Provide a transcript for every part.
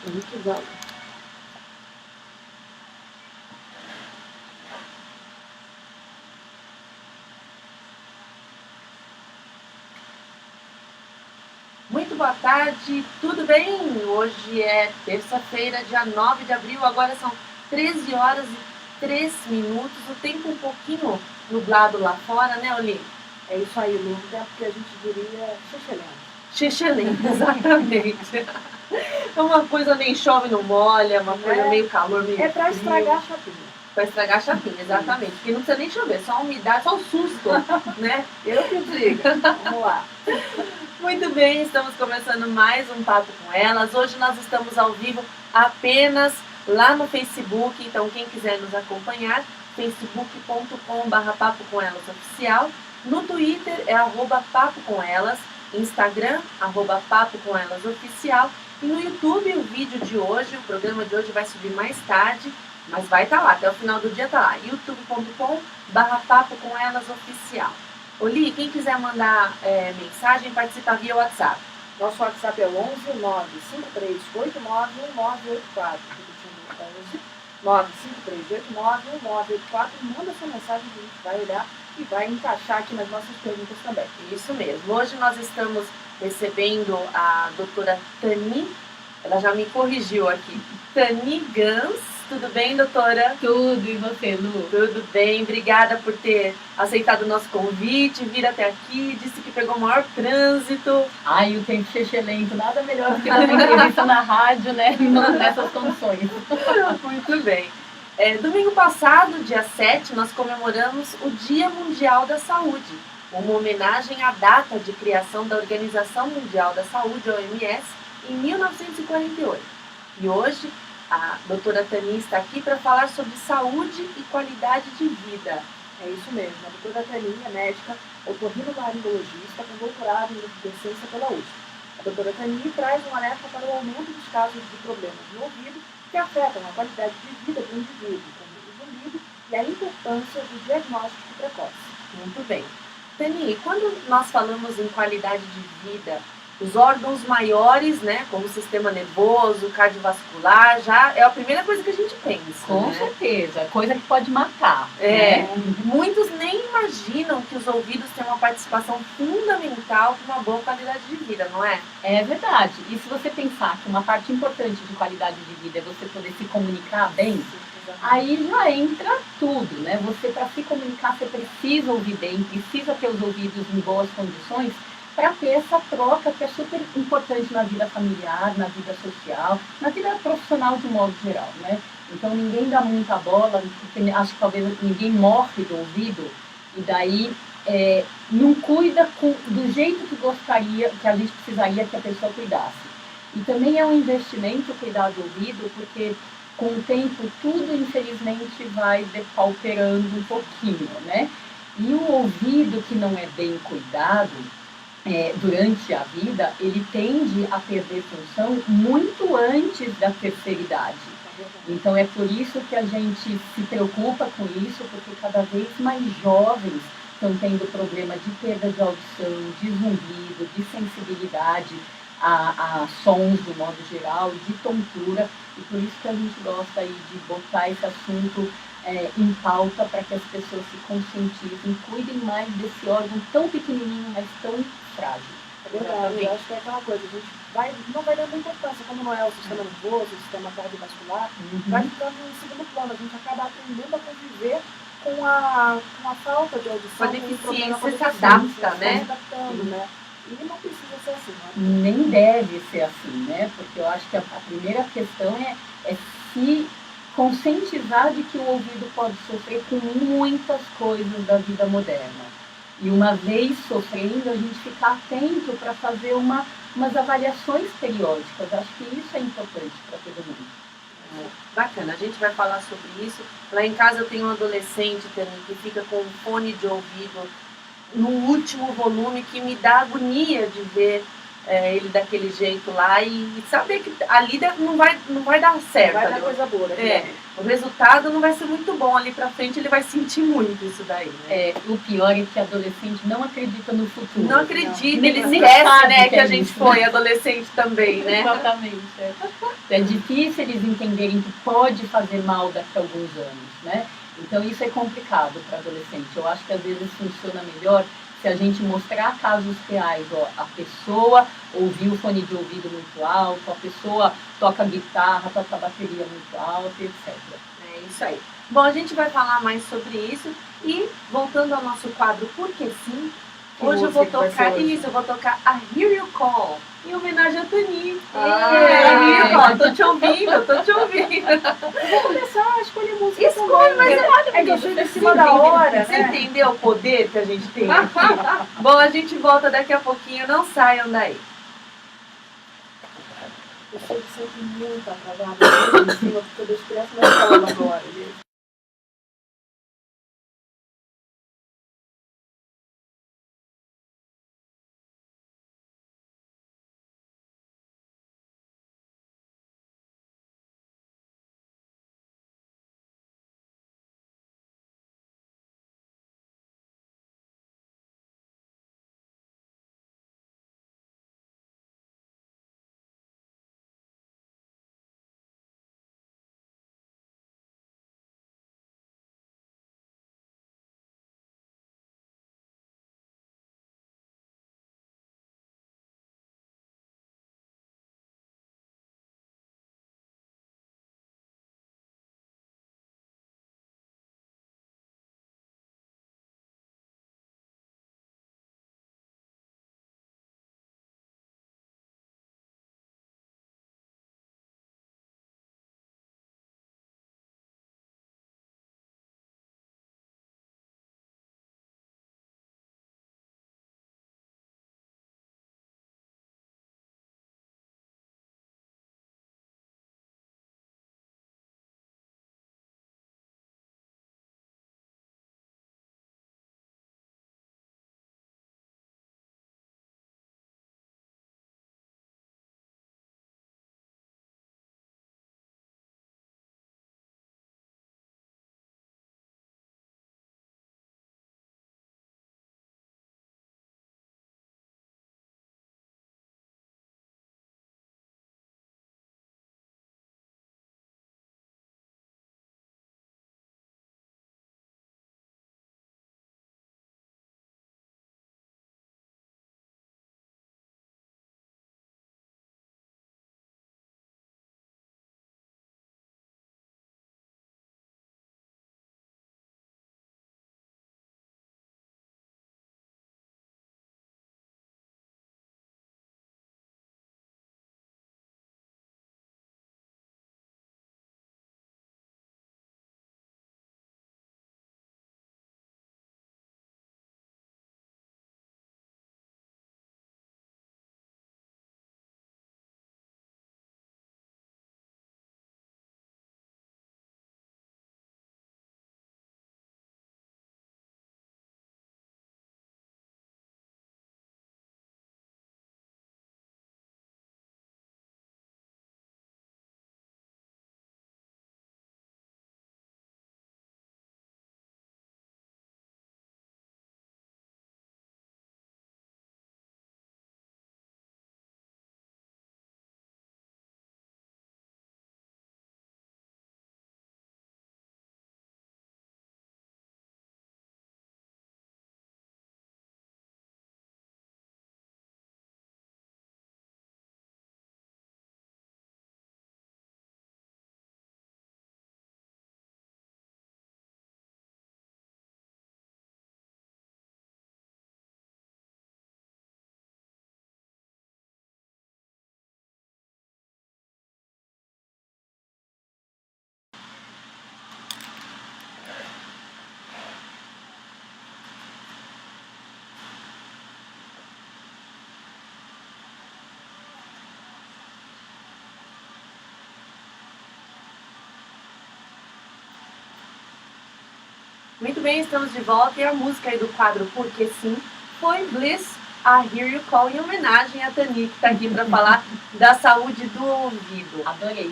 Muito bom. Muito boa tarde, tudo bem? Hoje é terça-feira, dia 9 de abril, agora são 13 horas e 3 minutos, o tempo um pouquinho nublado lá fora, né, Oli? É isso aí, Lu, é porque a gente diria xexelento. Xexelento, exatamente. É uma coisa nem chove, não molha, uma coisa meio calor, meio É pra frio. estragar a chapinha. Pra estragar a chapinha, exatamente. Porque não precisa nem chover, só a umidade, só o susto, né? Eu que digo. Vamos lá. Muito bem, estamos começando mais um Papo com Elas. Hoje nós estamos ao vivo apenas lá no Facebook, então quem quiser nos acompanhar, facebook.com/Papo com Elas oficial. No Twitter é @Papo com Elas, Instagram @Papo com Elas oficial. E no YouTube o vídeo de hoje, o programa de hoje vai subir mais tarde, mas vai estar lá, até o final do dia está lá, youtube.com/Papo com Elas oficial. Oli, quem quiser mandar mensagem, participa via WhatsApp. Nosso WhatsApp é 11 953891984. Repetindo, 11 953891984. Manda sua mensagem que a gente vai olhar e vai encaixar aqui nas nossas perguntas também. Isso mesmo. Hoje nós estamos recebendo a doutora Tani, ela já me corrigiu aqui, Tani Gans. Tudo bem, doutora? Tudo, e você, Lu? Tudo bem, obrigada por ter aceitado o nosso convite, vir até aqui, disse que pegou o maior trânsito. Ai, o tempo xexelento, nada melhor do que uma entrevista na rádio, né, nessas condições. Muito bem. Domingo passado, dia 7, nós comemoramos o Dia Mundial da Saúde, uma homenagem à data de criação da Organização Mundial da Saúde, OMS, em 1948. E hoje, a doutora Tani está aqui para falar sobre saúde e qualidade de vida. É isso mesmo. A doutora Tani é médica otorrinolaringologista com doutorado em docência pela USP. A doutora Tani traz um alerta para o aumento dos casos de problemas no ouvido que afetam a qualidade de vida do indivíduo, como o zumbido e a importância do diagnóstico precoce. Muito bem. Tani, quando nós falamos em qualidade de vida, os órgãos maiores, né, como o sistema nervoso, cardiovascular, já é a primeira coisa que a gente pensa. Com né? certeza, coisa que pode matar. Muitos nem imaginam que os ouvidos têm uma participação fundamental para uma boa qualidade de vida, não é? É verdade. E se você pensar que uma parte importante de qualidade de vida é você poder se comunicar bem, aí já entra tudo, né? Você, para se comunicar, você precisa ouvir bem, precisa ter os ouvidos em boas condições, para ter essa troca que é super importante na vida familiar, na vida social, na vida profissional de um modo geral, né? Então ninguém dá muita bola, porque acho que talvez ninguém morre do ouvido, e daí não cuida do jeito que gostaria, que a gente precisaria que a pessoa cuidasse. E também é um investimento cuidar do ouvido, porque com o tempo tudo infelizmente vai depauperando um pouquinho, né? E o ouvido que não é bem cuidado, durante a vida, ele tende a perder função muito antes da terceira idade. Então é por isso que a gente se preocupa com isso, porque cada vez mais jovens estão tendo problema de perda de audição, de zumbido, de sensibilidade a sons do modo geral, de tontura, e por isso que a gente gosta aí de botar esse assunto em pauta para que as pessoas se conscientizem, cuidem mais desse órgão tão pequenininho, mas tão frágil. É verdade, eu acho que é aquela coisa, a gente não vai dando importância, como não é o sistema nervoso, o sistema cardiovascular, vai ficando em segundo plano, a gente acaba aprendendo a conviver com a falta de audição, com a deficiência, se adapta, né? Se adaptando, né? E não precisa ser assim, né? Nem deve ser assim, né? Porque eu acho que a primeira questão é se conscientizar de que o ouvido pode sofrer com muitas coisas da vida moderna. E uma vez sofrendo, a gente ficar atento para fazer umas avaliações periódicas. Acho que isso é importante para todo mundo. Bacana, a gente vai falar sobre isso. Lá em casa eu tenho um adolescente também que fica com um fone de ouvido no último volume, que me dá agonia de ver ele daquele jeito lá e saber que ali não vai dar certo. Vai dar coisa boa, né? O resultado não vai ser muito bom ali pra frente, ele vai sentir muito isso daí, né? O pior é que adolescente não acredita no futuro. Não acredita, ele esquece, né, que a gente foi adolescente também, né? Exatamente. É difícil eles entenderem que pode fazer mal daqui a alguns anos, né? Então isso é complicado para adolescente. Eu acho que às vezes funciona melhor se a gente mostrar casos reais. Ó, a pessoa ouviu o fone de ouvido muito alto, a pessoa toca guitarra, toca bateria muito alto, etc. É isso aí. Bom, a gente vai falar mais sobre isso e voltando ao nosso quadro Por Que Sim, hoje eu vou tocar isso, eu vou tocar a Hear You Call, em homenagem a Tani. Tô te ouvindo. Vou começar a escolher música. Escolhe, mas é que eu sou em cima da hora, Você né? entendeu o poder que a gente tem aqui? Bom, a gente volta daqui a pouquinho, não saiam daí. Eu sou sempre muito atrasada, porque eu deixo criança na escola agora. Muito bem, estamos de volta e a música aí do quadro Por Que Sim foi Bliss, a Hear You Call, em homenagem a Tani, que está aqui para falar da saúde do ouvido. Adorei.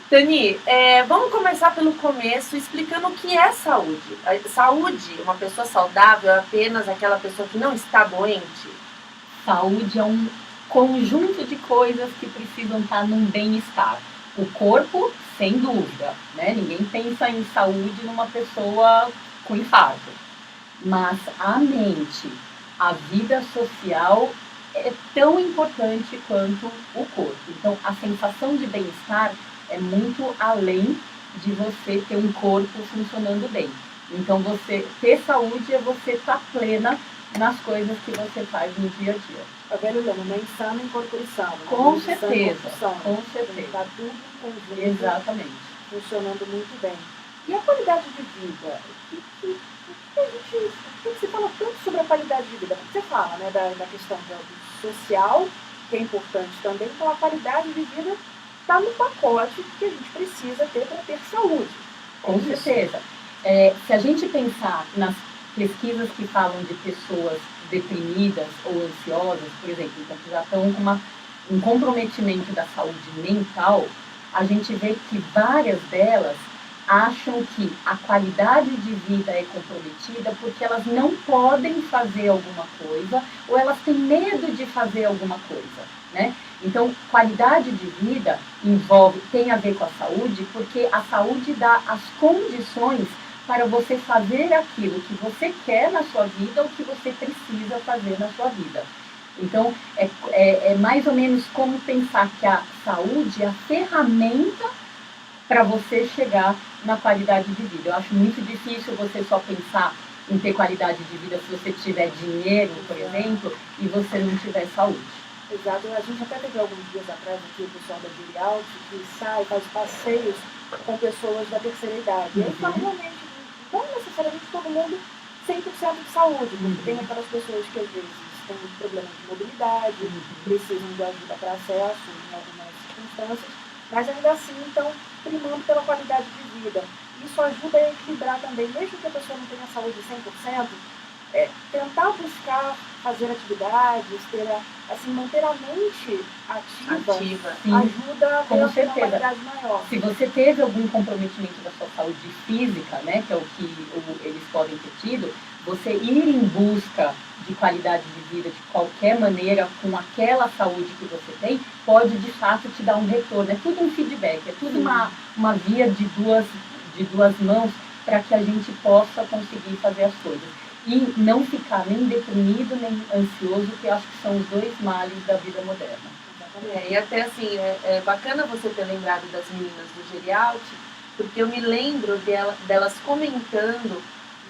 Tani, vamos começar pelo começo, explicando o que é saúde. Saúde, uma pessoa saudável, é apenas aquela pessoa que não está doente? Saúde é um conjunto de coisas que precisam estar num bem-estar. O corpo, sem dúvida, né? Ninguém pensa em saúde numa pessoa com infarto. Mas a mente, a vida social é tão importante quanto o corpo. Então, a sensação de bem-estar é muito além de você ter um corpo funcionando bem. Então, você ter saúde é você estar plena nas coisas que você faz no dia a dia. A velha lema, né? Insano em corpore sano. Com certeza, com certeza. Está tudo em conjunto. Exatamente. Funcionando muito bem. E a qualidade de vida? Por que você fala tanto sobre a qualidade de vida? Porque você fala, né, da questão do social, que é importante também, então a qualidade de vida está no pacote que a gente precisa ter para ter saúde. Com certeza. Se a gente pensar nas pesquisas que falam de pessoas deprimidas ou ansiosas, por exemplo, então, que já estão com um comprometimento da saúde mental, a gente vê que várias delas acham que a qualidade de vida é comprometida porque elas não podem fazer alguma coisa ou elas têm medo de fazer alguma coisa, né? Então, qualidade de vida tem a ver com a saúde, porque a saúde dá as condições para você fazer aquilo que você quer na sua vida ou que você precisa fazer na sua vida. Então, é mais ou menos como pensar que a saúde é a ferramenta para você chegar na qualidade de vida. Eu acho muito difícil você só pensar em ter qualidade de vida se você tiver dinheiro, por exemplo, e você não tiver saúde. Exato. A gente até teve alguns dias atrás aqui o pessoal da Gerialt que faz passeios com pessoas da terceira idade. E aí fala realmente, não necessariamente todo mundo 100% de saúde, porque tem aquelas pessoas que às vezes têm problemas de mobilidade, precisam de ajuda para acesso em algumas circunstâncias, mas ainda assim estão primando pela qualidade de vida. Isso ajuda a equilibrar também, mesmo que a pessoa não tenha saúde 100%, tentar buscar fazer atividades, manter a mente ativa ajuda a ter uma qualidade maior. Se você teve algum comprometimento da sua saúde física, né, que é o que eles podem ter tido, você ir em busca de qualidade de vida de qualquer maneira, com aquela saúde que você tem, pode de fato te dar um retorno. É tudo um feedback, é tudo uma via de duas mãos para que a gente possa conseguir fazer as coisas. E não ficar nem deprimido, nem ansioso, que eu acho que são os dois males da vida moderna. E até assim, é bacana você ter lembrado das meninas do Gerialt, porque eu me lembro delas comentando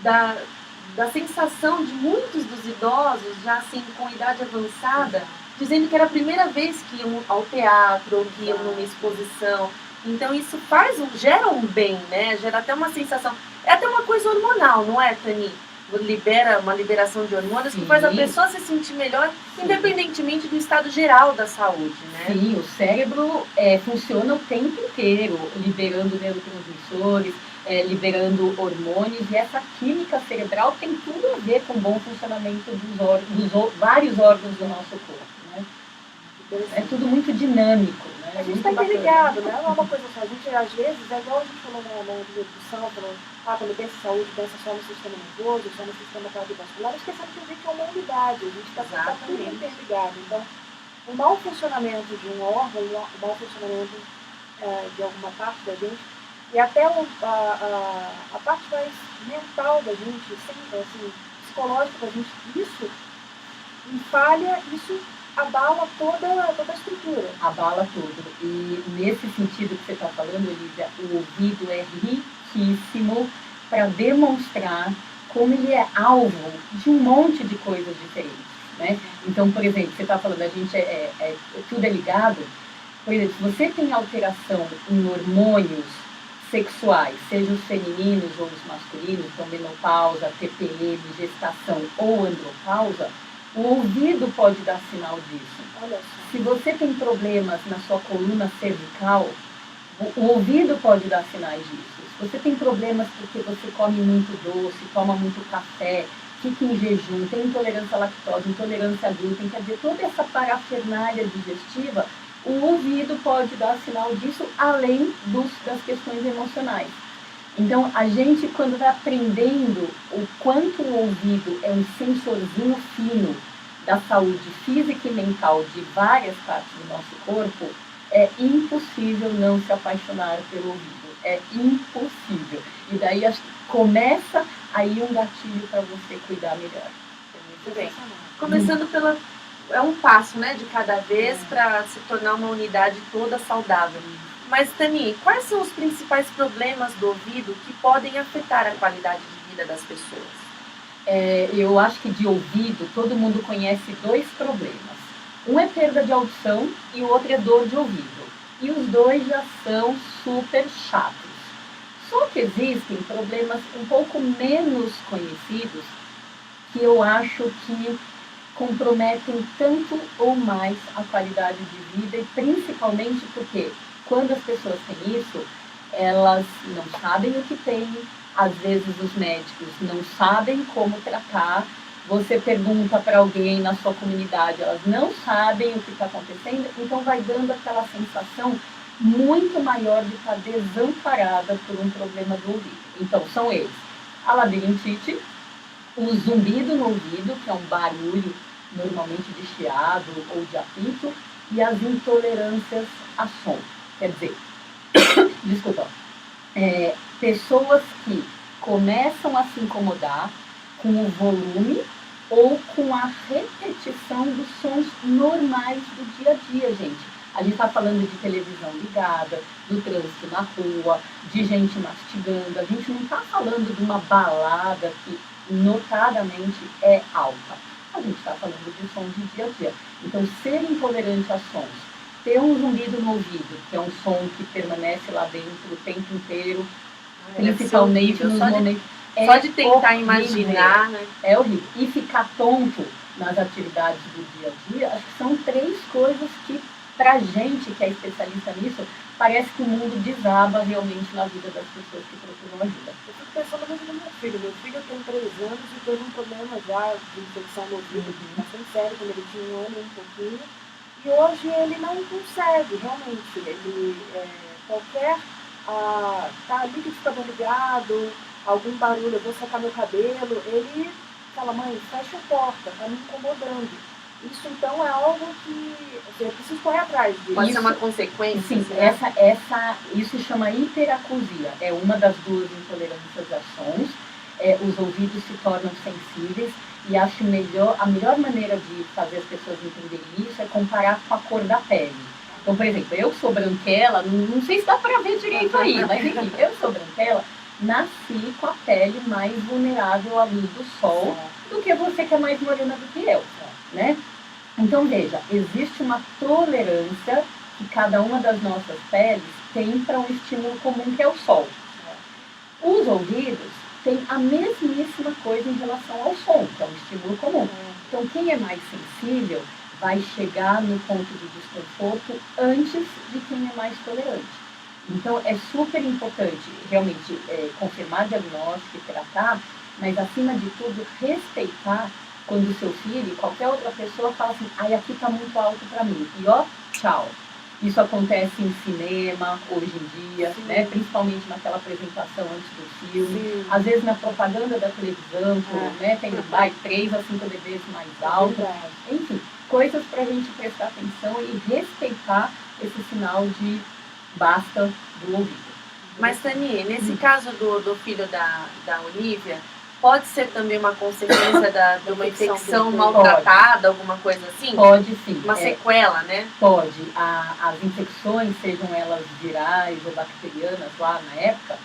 da sensação de muitos dos idosos, já assim, com idade avançada, dizendo que era a primeira vez que iam ao teatro, ou que iam numa exposição. Então isso gera um bem, né? Gera até uma sensação, é até uma coisa hormonal, não é, Tani? Libera uma liberação de hormônios que faz a pessoa se sentir melhor, independentemente do estado geral da saúde, né? Sim, o cérebro funciona o tempo inteiro, liberando neurotransmissores, liberando hormônios, e essa química cerebral tem tudo a ver com o bom funcionamento dos vários órgãos do nosso corpo, né? É tudo muito dinâmico, né? A gente está interligado, né? Não é uma coisa só. A gente, às vezes, é igual a gente falou na introdução, quando pensa em saúde, pensa só no sistema nervoso, só no sistema cardiovascular, esquecendo que a gente é uma unidade, a gente está tudo interligado. Então, o mau funcionamento de um órgão, o mau funcionamento de alguma parte da gente, e até a parte mais mental da gente, assim, psicológica da gente, isso falha, isso abala toda a estrutura. Abala tudo. E nesse sentido que você está falando, Olivia, o ouvido é riquíssimo para demonstrar como ele é alvo de um monte de coisas diferentes, né? Então, por exemplo, você está falando, a gente tudo é ligado. Por exemplo, se você tem alteração em hormônios sexuais, sejam os femininos ou os masculinos, então menopausa, TPM, gestação ou andropausa, o ouvido pode dar sinal disso. Olha só. Se você tem problemas na sua coluna cervical, o ouvido pode dar sinais disso. Se você tem problemas porque você come muito doce, toma muito café, fica em jejum, tem intolerância à lactose, intolerância a glúten, quer dizer, toda essa parafernália digestiva, o ouvido pode dar sinal disso, além das questões emocionais. Então, a gente, quando vai aprendendo o quanto o ouvido é um sensorzinho fino da saúde física e mental de várias partes do nosso corpo, é impossível não se apaixonar pelo ouvido. É impossível. E daí começa aí um gatilho para você cuidar melhor. Muito bem. Começando pela... É um passo, né, de cada vez para se tornar uma unidade toda saudável. Mas, Tani, quais são os principais problemas do ouvido que podem afetar a qualidade de vida das pessoas? Eu acho que de ouvido todo mundo conhece dois problemas. Um é perda de audição e o outro é dor de ouvido. E os dois já são super chatos. Só que existem problemas um pouco menos conhecidos que eu acho que comprometem tanto ou mais a qualidade de vida, e principalmente porque quando as pessoas têm isso, elas não sabem o que têm, às vezes os médicos não sabem como tratar, você pergunta para alguém na sua comunidade, elas não sabem o que está acontecendo, então vai dando aquela sensação muito maior de estar desamparada por um problema do ouvido. Então, são eles: a labirintite, o zumbido no ouvido, que é um barulho normalmente de chiado ou de apito, e as intolerâncias a som. Quer dizer, desculpa, pessoas que começam a se incomodar com o volume ou com a repetição dos sons normais do dia a dia, gente. A gente está falando de televisão ligada, do trânsito na rua, de gente mastigando. A gente não está falando de uma balada que notadamente é alta. A gente está falando de sons de dia a dia. Então, ser intolerante a sons, ter um zumbido no ouvido, que é um som que permanece lá dentro o tempo inteiro, principalmente nos momentos... Só de tentar imaginar, né? É horrível. E ficar tonto nas atividades do dia a dia, acho que são três coisas que, pra gente que é especialista nisso, parece que o mundo desaba realmente na vida das pessoas que procuram ajuda. Eu fico pensando mesmo no meu filho. Meu filho tem 3 anos e teve um problema já de infecção no ouvido bastante sério quando ele tinha 1 ano e um pouquinho. E hoje ele não consegue, realmente. Ele, qualquer tá liquidificador ligado, algum barulho, eu vou secar meu cabelo, ele fala: mãe, fecha a porta, tá me incomodando. Isso então é algo que eu preciso correr atrás disso. Pode ser uma consequência. Sim, isso se chama hiperacusia. É uma das duas intolerâncias a sons. Os ouvidos se tornam sensíveis, e acho a melhor maneira de fazer as pessoas entenderem isso é comparar com a cor da pele. Então, por exemplo, eu sou branquela, não sei se dá para ver direito aí, mas enfim, eu sou branquela, nasci com a pele mais vulnerável à luz do sol do que você, que é mais morena do que eu, né? Então, veja, existe uma tolerância que cada uma das nossas peles tem para um estímulo comum, que é o sol. Os ouvidos têm a mesmíssima coisa em relação ao som, que é um estímulo comum. Então, quem é mais sensível vai chegar no ponto de desconforto antes de quem é mais tolerante. Então, é super importante, realmente, confirmar diagnóstico e tratar, mas, acima de tudo, respeitar quando o seu filho, qualquer outra pessoa, fala assim: ai, aqui está muito alto para mim. E ó, tchau. Isso acontece em cinema, hoje em dia, né? Principalmente naquela apresentação antes do filme. Sim. Às vezes na propaganda da televisão, né? Tem 3 a 5 dBs mais alto. Enfim, coisas para a gente prestar atenção e respeitar esse sinal de basta do ouvido. Mas, Tani, nesse caso do filho da Olivia, pode ser também uma consequência de uma infecção maltratada, alguma coisa assim? Pode sim. Uma sequela, né? Pode. As infecções, sejam elas virais ou bacterianas lá na época,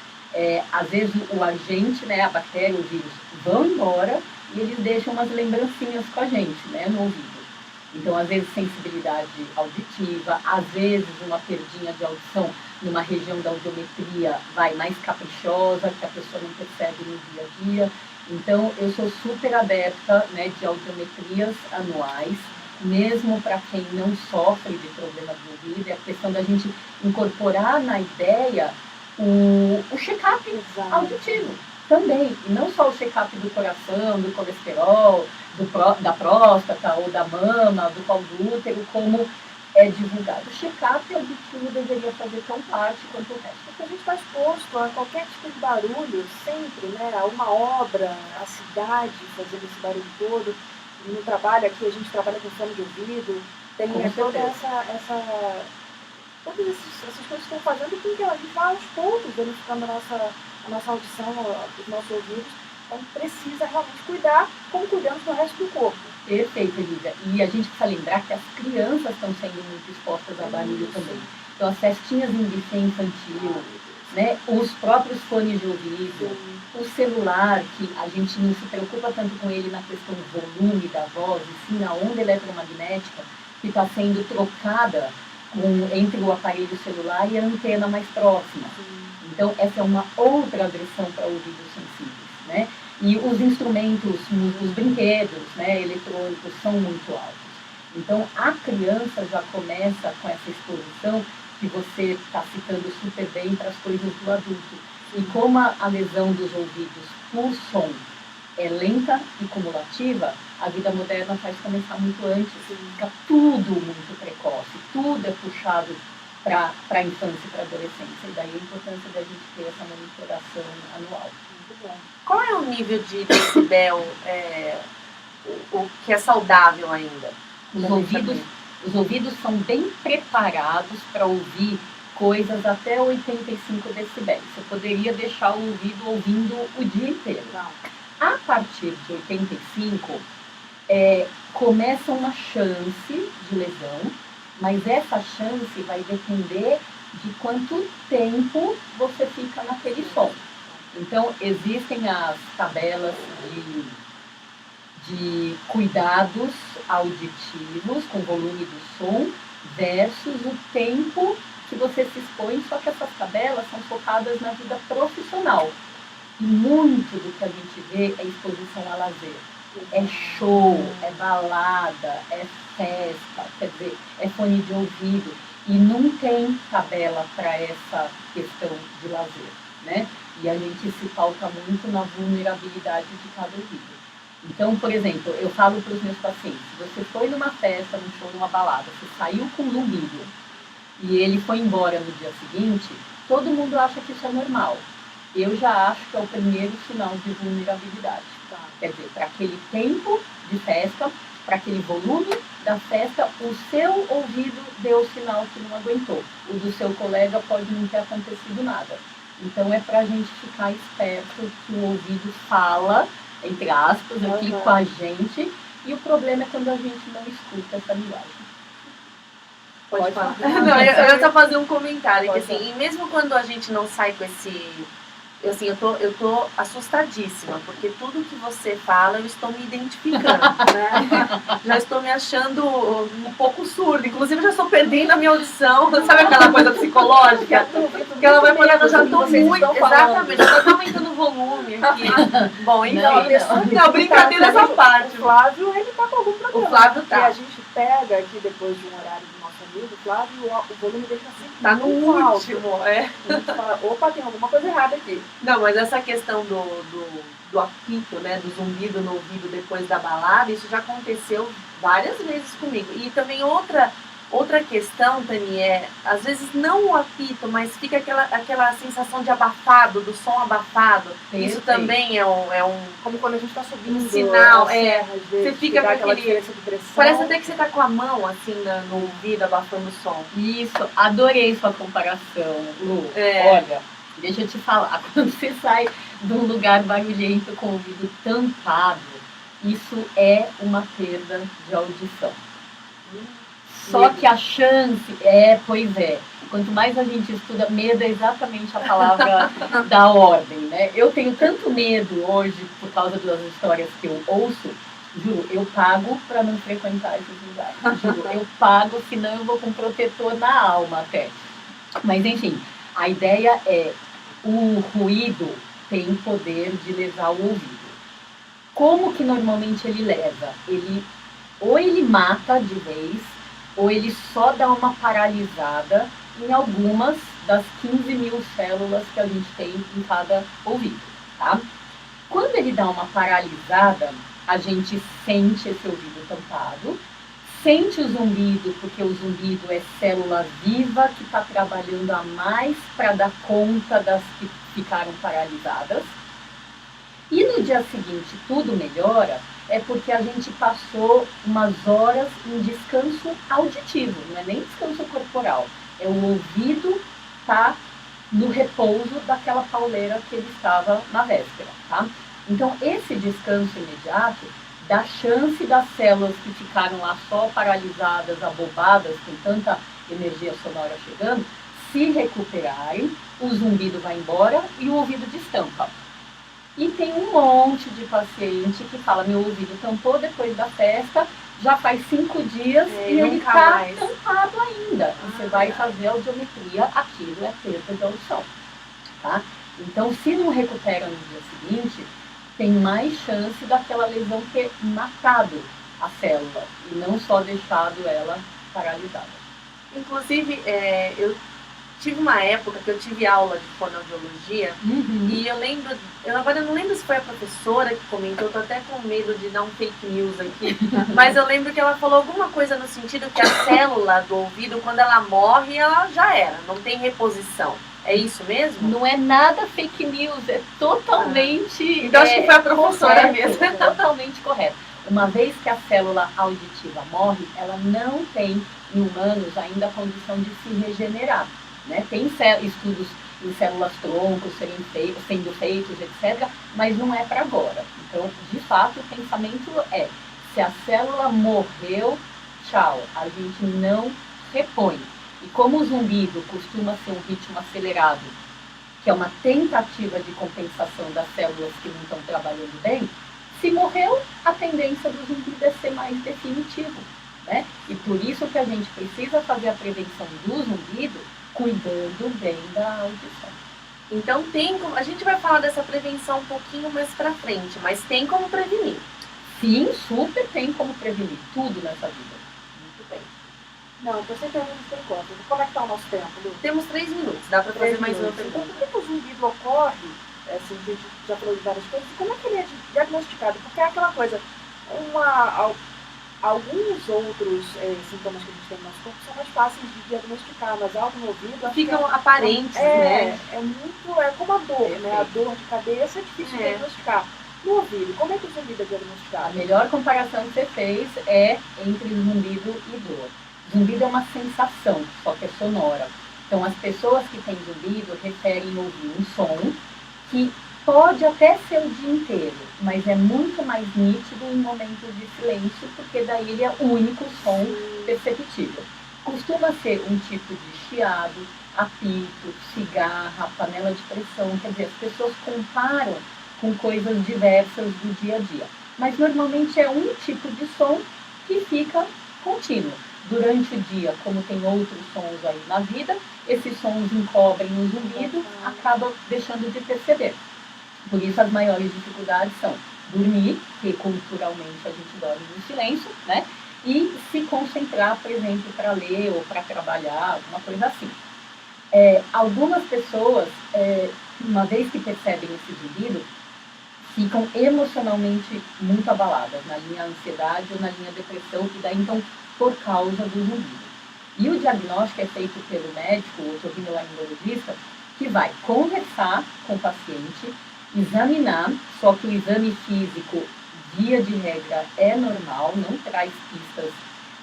às vezes o agente, né, a bactéria, o vírus, vão embora e eles deixam umas lembrancinhas com a gente, né, no ouvido. Então, às vezes, sensibilidade auditiva, às vezes uma perdinha de audição numa região da audiometria vai mais caprichosa, que a pessoa não percebe no dia a dia. Então, eu sou super adepta, né, de audiometrias anuais, mesmo para quem não sofre de problema de ouvido. É a questão da gente incorporar na ideia o check-up auditivo também. E não só o check-up do coração, do colesterol, da próstata ou da mama, do colo do útero, como é divulgado. O check-up auditivo deveria fazer tão parte quanto o resto. Porque a gente está exposto a qualquer tipo de barulho, sempre, né? A uma obra, a cidade fazendo esse barulho todo. no trabalho aqui, a gente trabalha com fone de ouvido, tem toda todas essas coisas que estão fazendo com que a gente vá aos poucos danificando a nossa audição, os nossos ouvidos. Então precisa realmente cuidar como cuidamos do resto do corpo. Perfeito, Lívia. E a gente precisa lembrar que as crianças estão sendo muito expostas a barulho também. Então as festinhas em buffet infantil, né? Os próprios fones de ouvido, o celular, que a gente não se preocupa tanto com ele na questão do volume da voz, e sim na onda eletromagnética que está sendo trocada entre o aparelho celular e a antena mais próxima. Então essa é uma outra agressão para ouvidos sensíveis, né? E os instrumentos, os brinquedos, né, eletrônicos são muito altos. Então a criança já começa com essa exposição que você está citando super bem para as coisas do adulto. E como a lesão dos ouvidos por som é lenta e cumulativa, a vida moderna faz começar muito antes, fica tudo muito precoce, tudo é puxado para a infância e para a adolescência. E daí a importância da gente ter essa monitoração anual. Muito bom. Qual é o nível de decibel o que é saudável ainda? Os ouvidos são bem preparados para ouvir coisas até 85 decibéis. Você poderia deixar o ouvido ouvindo o dia inteiro. A partir de 85, começa uma chance de lesão, mas essa chance vai depender de quanto tempo você fica naquele som. Então, existem as tabelas de cuidados auditivos com volume do som versus o tempo que você se expõe, só que essas tabelas são focadas na vida profissional. E muito do que a gente vê é exposição a lazer. É show, é balada, é festa, quer dizer, é fone de ouvido. E não tem tabela para essa questão de lazer, né? E a gente se pauta muito na vulnerabilidade de cada ouvido. Então, por exemplo, eu falo para os meus pacientes, você foi numa festa, num show, numa balada, você saiu com um zumbido e ele foi embora no dia seguinte, todo mundo acha que isso é normal. Eu já acho que é o primeiro sinal de vulnerabilidade. Tá? Quer dizer, para aquele tempo de festa, para aquele volume da festa, o seu ouvido deu o sinal que não aguentou. O do seu colega pode não ter acontecido nada. Então é para a gente ficar esperto que o ouvido fala, entre aspas, aqui com a gente, e o problema é quando a gente não escuta essa linguagem. Pode falar. Não, eu ia só fazer um comentário, que assim, e mesmo quando a gente não sai com esse... Assim, eu tô assustadíssima, porque tudo que você fala, eu estou me identificando, né? Já estou me achando um pouco surda, inclusive já estou perdendo a minha audição, sabe aquela coisa psicológica? Que ela vai falando, eu já estou muito, exatamente, já estou aumentando o volume aqui. Bom, enfim, não, brincadeira essa parte. O Flávio, ele tá com algum problema. O Flávio tá. E a gente pega aqui, depois de um horário do nosso amigo, o Flávio, o volume deixa assim. Tá no último, Fala, opa, tem alguma coisa errada aqui. Não, mas essa questão do apito, né, do zumbido no ouvido depois da balada, isso já aconteceu várias vezes comigo. E também outra questão, Tani, às vezes não o apito, mas fica aquela sensação de abafado, do som abafado. Isso também é um como quando a gente está subindo um sinal, você fica com aquela aquele... diferença de pressão. Parece até que você tá com a mão assim no ouvido, abafando o som. Isso, adorei sua comparação, Lu. Olha, deixa eu te falar, quando você sai de um lugar barulhento com o ouvido tampado, isso é uma perda de audição. Só que a chance quanto mais a gente estuda, medo é exatamente a palavra da ordem, né? Eu tenho tanto medo hoje, por causa das histórias que eu ouço, juro, eu pago para não frequentar esses lugares. Juro, eu pago, senão eu vou com protetor na alma até. Mas enfim, a ideia é, o ruído tem poder de levar o ouvido. Como que normalmente ele leva? Ou ele mata de vez, ou ele só dá uma paralisada em algumas das 15 mil células que a gente tem em cada ouvido, tá? Quando ele dá uma paralisada, a gente sente esse ouvido tampado, sente o zumbido, porque o zumbido é célula viva que está trabalhando a mais para dar conta das que ficaram paralisadas. E no dia seguinte tudo melhora, é porque a gente passou umas horas em descanso auditivo, não é nem descanso corporal. É o ouvido tá no repouso daquela pauleira que ele estava na véspera, tá? Então, esse descanso imediato dá chance das células que ficaram lá só paralisadas, abobadas, com tanta energia sonora chegando, se recuperarem, o zumbido vai embora e o ouvido destampa. E tem um monte de paciente que fala, meu ouvido tampou depois da festa, já faz 5 dias e ele está tampado ainda. Você vai fazer a audiometria, aquilo é perda de audição. Tá? Então, se não recupera no dia seguinte, tem mais chance daquela lesão ter matado a célula e não só deixado ela paralisada. Inclusive, eu tive uma época que eu tive aula de fonoaudiologia e eu agora não lembro se foi a professora que comentou, eu tô até com medo de dar um fake news aqui, mas eu lembro que ela falou alguma coisa no sentido que a célula do ouvido, quando ela morre, ela já era, não tem reposição. É isso mesmo? Não é nada fake news, é totalmente... Então acho que foi a professora correto, mesmo. Totalmente correto. Uma vez que a célula auditiva morre, ela não tem, em humanos, ainda a condição de se regenerar. Né? Tem estudos em células-tronco sendo feitos, etc., mas não é para agora. Então, de fato, o pensamento é, se a célula morreu, tchau, a gente não repõe. E como o zumbido costuma ser um ritmo acelerado, que é uma tentativa de compensação das células que não estão trabalhando bem, se morreu, a tendência do zumbido é ser mais definitivo. Né? E por isso que a gente precisa fazer a prevenção do zumbido cuidando bem da audição. Então a gente vai falar dessa prevenção um pouquinho mais pra frente, mas tem como prevenir. Sim, super tem como prevenir tudo nessa vida. Muito bem. Não, então você pergunta por conta. Como é que está o nosso tempo, Lu? Temos 3 minutos, dá para fazer mais uma Então, pergunta. por que o zumbido ocorre? Assim, a gente já falou de várias coisas. Como é que ele é diagnosticado? Porque é aquela coisa, alguns outros sintomas que a gente tem no nosso corpo são mais fáceis de diagnosticar, mas algo no ouvido... Ficam aparentes, né? É como a dor, né? A dor de cabeça é difícil de diagnosticar. No ouvido, como é que o zumbido é diagnosticado? A melhor comparação que você fez é entre zumbido e dor. Zumbido é uma sensação, só que é sonora. Então, as pessoas que têm zumbido referem ouvir um som que pode até ser o dia inteiro, mas é muito mais nítido em momentos de silêncio, porque daí ele é o único som perceptível. Costuma ser um tipo de chiado, apito, cigarra, panela de pressão, quer dizer, as pessoas comparam com coisas diversas do dia a dia. Mas normalmente é um tipo de som que fica contínuo. Durante o dia, como tem outros sons aí na vida, esses sons encobrem o zumbido, acaba deixando de perceber. Por isso as maiores dificuldades são dormir, que culturalmente a gente dorme no silêncio, né? E se concentrar, por exemplo, para ler ou para trabalhar, alguma coisa assim. Algumas pessoas, uma vez que percebem esse zumbido, ficam emocionalmente muito abaladas, na linha ansiedade ou na linha depressão, e daí então por causa do zumbido. E o diagnóstico é feito pelo médico, o otorrinolaringologista, que vai conversar com o paciente, examinar, só que o exame físico, via de regra, é normal, não traz pistas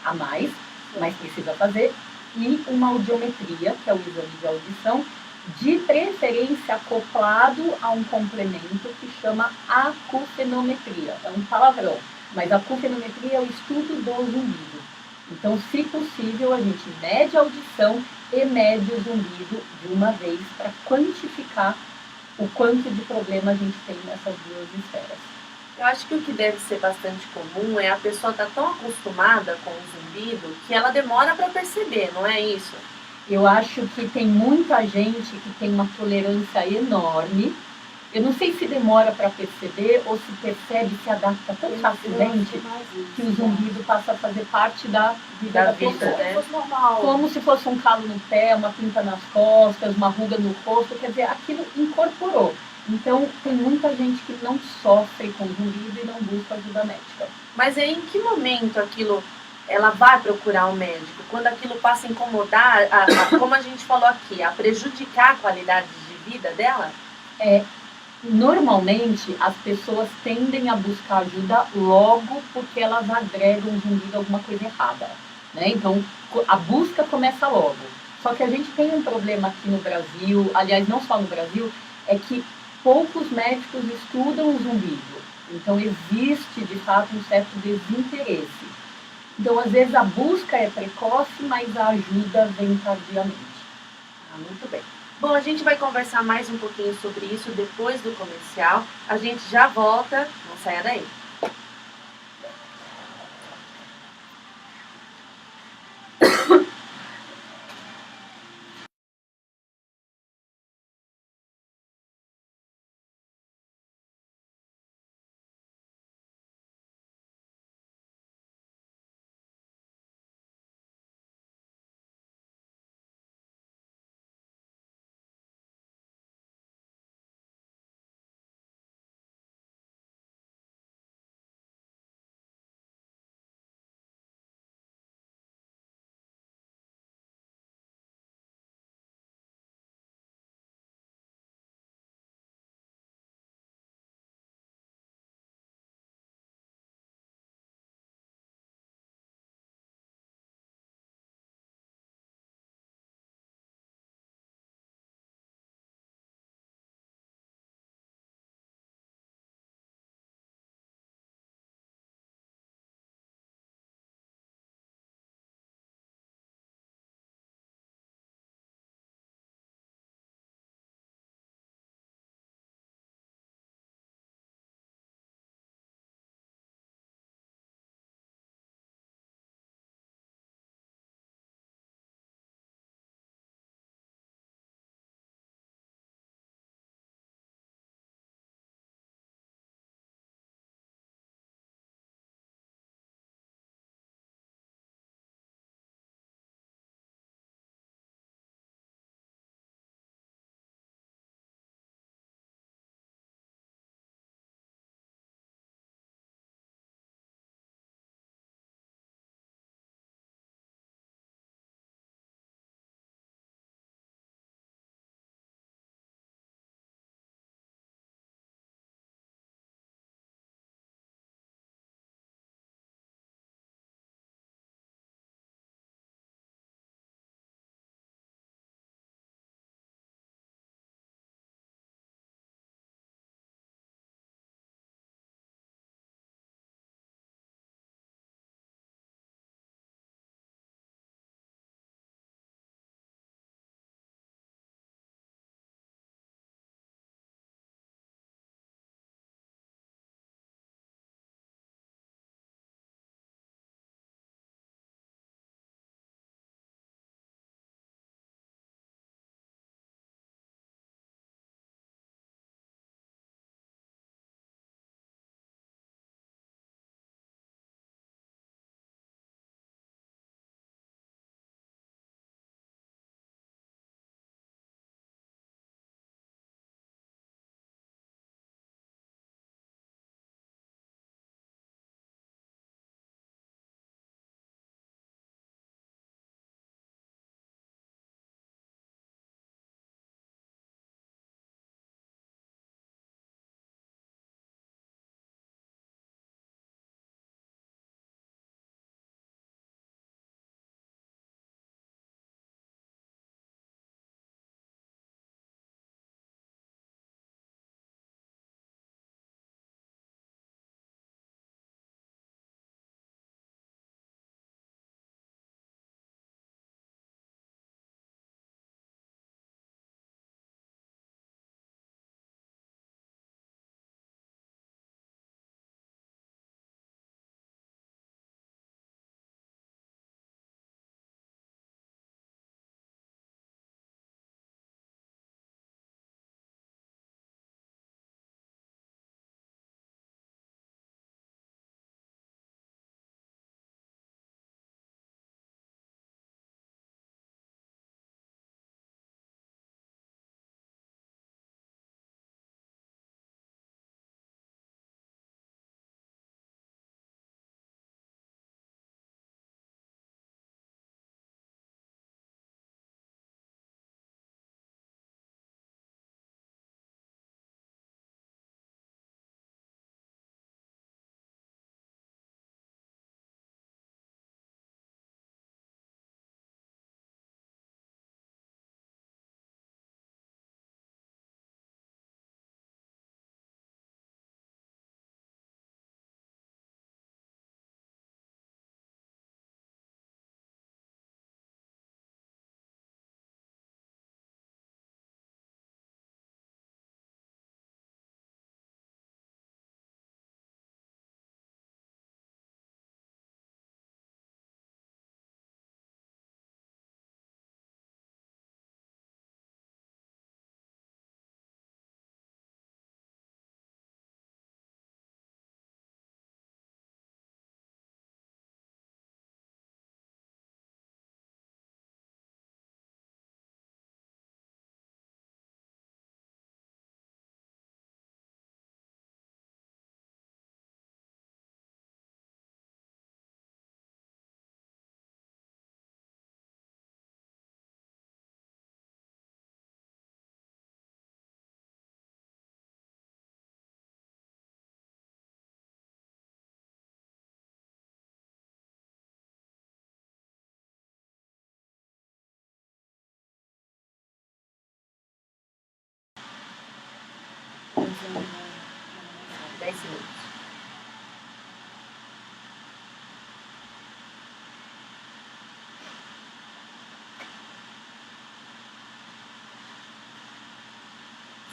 a mais, mas precisa fazer, e uma audiometria, que é o exame de audição, de preferência acoplado a um complemento que chama acufenometria. É um palavrão, mas a acufenometria é o estudo do zumbido. Então, se possível, a gente mede a audição e mede o zumbido de uma vez para quantificar o quanto de problema a gente tem nessas duas esferas. Eu acho que o que deve ser bastante comum é a pessoa estar tão acostumada com o zumbido que ela demora para perceber, não é isso? Eu acho que tem muita gente que tem uma tolerância enorme. Eu não sei se demora para perceber ou se percebe, se adapta tão facilmente que o zumbido passa a fazer parte da vida da pessoa. Como se fosse normal. Como se fosse um calo no pé, uma pinta nas costas, uma ruga no rosto, quer dizer, aquilo incorporou. Então, tem muita gente que não sofre com zumbido e não busca ajuda médica. Mas aí, em que momento aquilo, ela vai procurar um médico? Quando aquilo passa a incomodar, como a gente falou aqui, a prejudicar a qualidade de vida dela? Normalmente, as pessoas tendem a buscar ajuda logo porque elas agregam um zumbido a alguma coisa errada, né? Então, a busca começa logo. Só que a gente tem um problema aqui no Brasil, aliás, não só no Brasil, é que poucos médicos estudam o zumbido. Então, existe, de fato, um certo desinteresse. Então, às vezes, a busca é precoce, mas a ajuda vem tardiamente. Ah, muito bem. Bom, a gente vai conversar mais um pouquinho sobre isso depois do comercial. A gente já volta, não saia daí.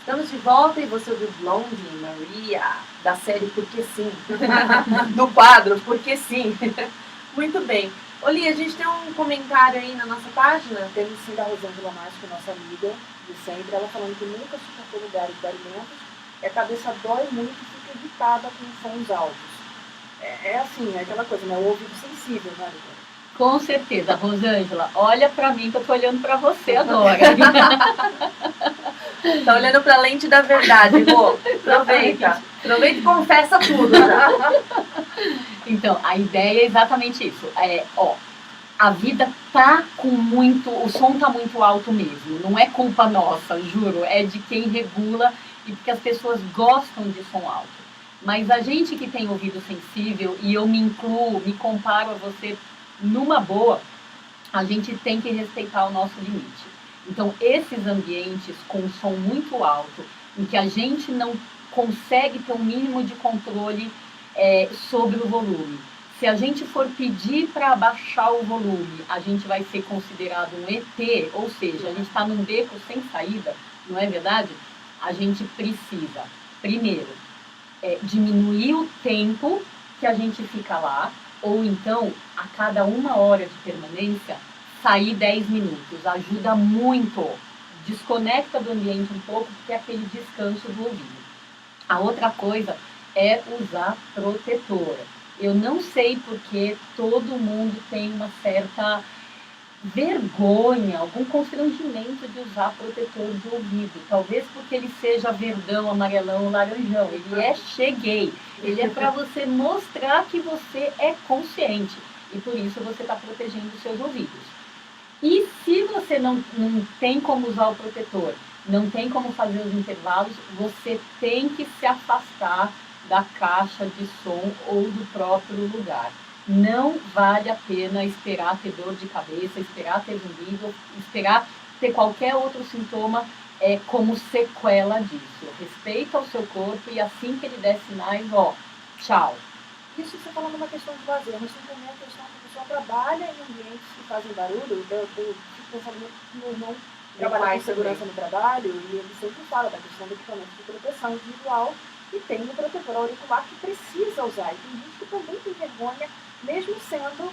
Estamos de volta e você ouviu Blondie, Maria, da série Porque Sim, do quadro Porque Sim. Muito bem. Oli, a gente tem um comentário aí na nossa página. Temos sim da Rosângela Márcio, nossa amiga de sempre, ela falando que nunca suportou lugares barulhentos, e a cabeça dói muito e fica irritada com sons altos. É assim, é aquela coisa, né? O ouvido sensível, né, doutora? Com certeza, Rosângela, olha pra mim que eu tô olhando pra você agora. Tá olhando pra lente da verdade, Rô. Aproveita. Aproveita e confessa tudo, tá? Então, a ideia é exatamente isso. A vida tá com muito... O som tá muito alto mesmo. Não é culpa nossa, juro. É de quem regula e porque as pessoas gostam de som alto. Mas a gente que tem ouvido sensível, e eu me incluo, me comparo a você numa boa, a gente tem que respeitar o nosso limite. Então, esses ambientes com som muito alto, em que a gente não consegue ter um mínimo de controle sobre o volume. Se a gente for pedir para abaixar o volume, a gente vai ser considerado um ET, ou seja, a gente está num beco sem saída, não é verdade? A gente precisa, primeiro, diminuir o tempo que a gente fica lá, ou então, a cada 1 hora de permanência, sair 10 minutos. Ajuda muito. Desconecta do ambiente um pouco, porque é aquele descanso do ouvido. A outra coisa é usar protetor. Eu não sei porque todo mundo tem uma certa vergonha, algum constrangimento de usar protetor de ouvido. Talvez porque ele seja verdão, amarelão, laranjão. Ele é cheguei. Ele é para você mostrar que você é consciente. E por isso você está protegendo os seus ouvidos. E se você não tem como usar o protetor, não tem como fazer os intervalos, você tem que se afastar da caixa de som ou do próprio lugar. Não vale a pena esperar ter dor de cabeça, esperar ter zumbido, esperar ter qualquer outro sintoma como sequela disso. Respeita o seu corpo e assim que ele der sinais, tchau. Isso você falando uma questão de lazer, mas também é a questão que a pessoa trabalha em ambientes que fazem barulho. Eu fico pensando muito que meu irmão trabalha com segurança no trabalho e ele sempre fala da questão do equipamento de proteção individual e tem um protetor auricular que precisa usar. E tem gente que também tem vergonha, mesmo sendo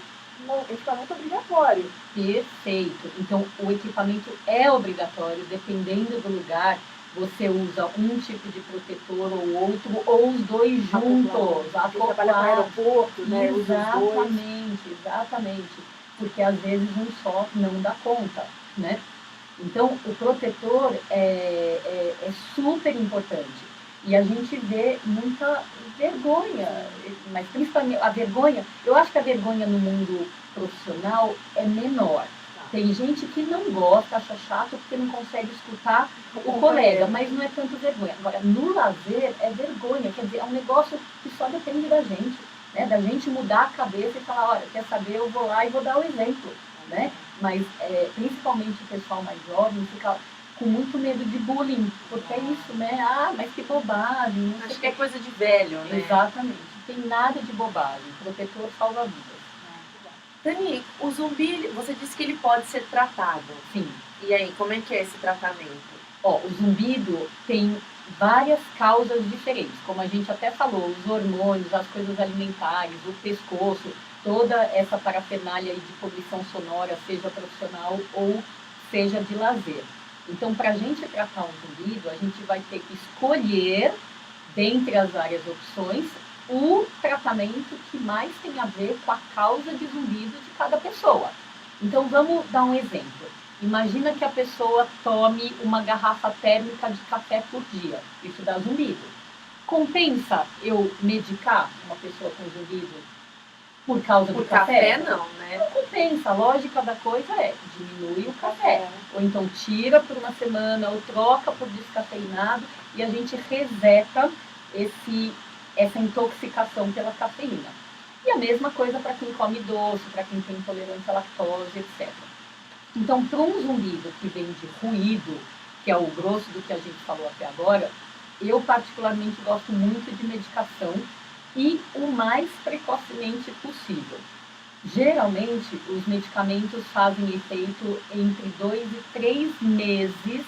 um equipamento obrigatório. Perfeito. Então, o equipamento é obrigatório, dependendo do lugar. Você usa um tipo de protetor ou outro, ou os dois juntos. Quem trabalha no aeroporto, né? Exatamente. Porque às vezes um só não dá conta, né? Então, o protetor é super importante. E a gente vê muita vergonha, mas principalmente a vergonha, eu acho que a vergonha no mundo profissional é menor. Tem gente que não gosta, acha chato porque não consegue escutar o colega, mas não é tanto vergonha. Agora, no lazer é vergonha, quer dizer, é um negócio que só depende da gente, né? Da gente mudar a cabeça e falar, olha, quer saber, eu vou lá e vou dar o exemplo, né? Mas principalmente o pessoal mais jovem fica com muito medo de bullying, porque é isso, né? Ah, mas que bobagem. Acho que é coisa de velho, né? Exatamente, não tem nada de bobagem, protetor salva vidas. Dani, o zumbi, você disse que ele pode ser tratado. Sim. E aí, como é que é esse tratamento? O zumbido tem várias causas diferentes, como a gente até falou, os hormônios, as coisas alimentares, o pescoço, toda essa parafernália aí de poluição sonora, seja profissional ou seja de lazer. Então, para a gente tratar um zumbido, a gente vai ter que escolher, dentre as várias opções, o tratamento que mais tem a ver com a causa de zumbido de cada pessoa. Então, vamos dar um exemplo. Imagina que a pessoa tome uma garrafa térmica de café por dia. Isso dá zumbido. Compensa eu medicar uma pessoa com zumbido por causa do café? Não, né? Não compensa. A lógica da coisa é diminui o café. Ou então tira por uma semana, ou troca por descafeinado e a gente reseta essa intoxicação pela cafeína. E a mesma coisa para quem come doce, para quem tem intolerância à lactose, etc. Então, para um zumbido que vem de ruído, que é o grosso do que a gente falou até agora, eu particularmente gosto muito de medicação e o mais precocemente possível. Geralmente, os medicamentos fazem efeito entre 2 e 3 meses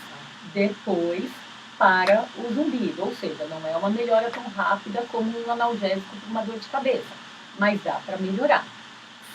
depois para o zumbido, ou seja, não é uma melhora tão rápida como um analgésico para uma dor de cabeça, mas dá para melhorar.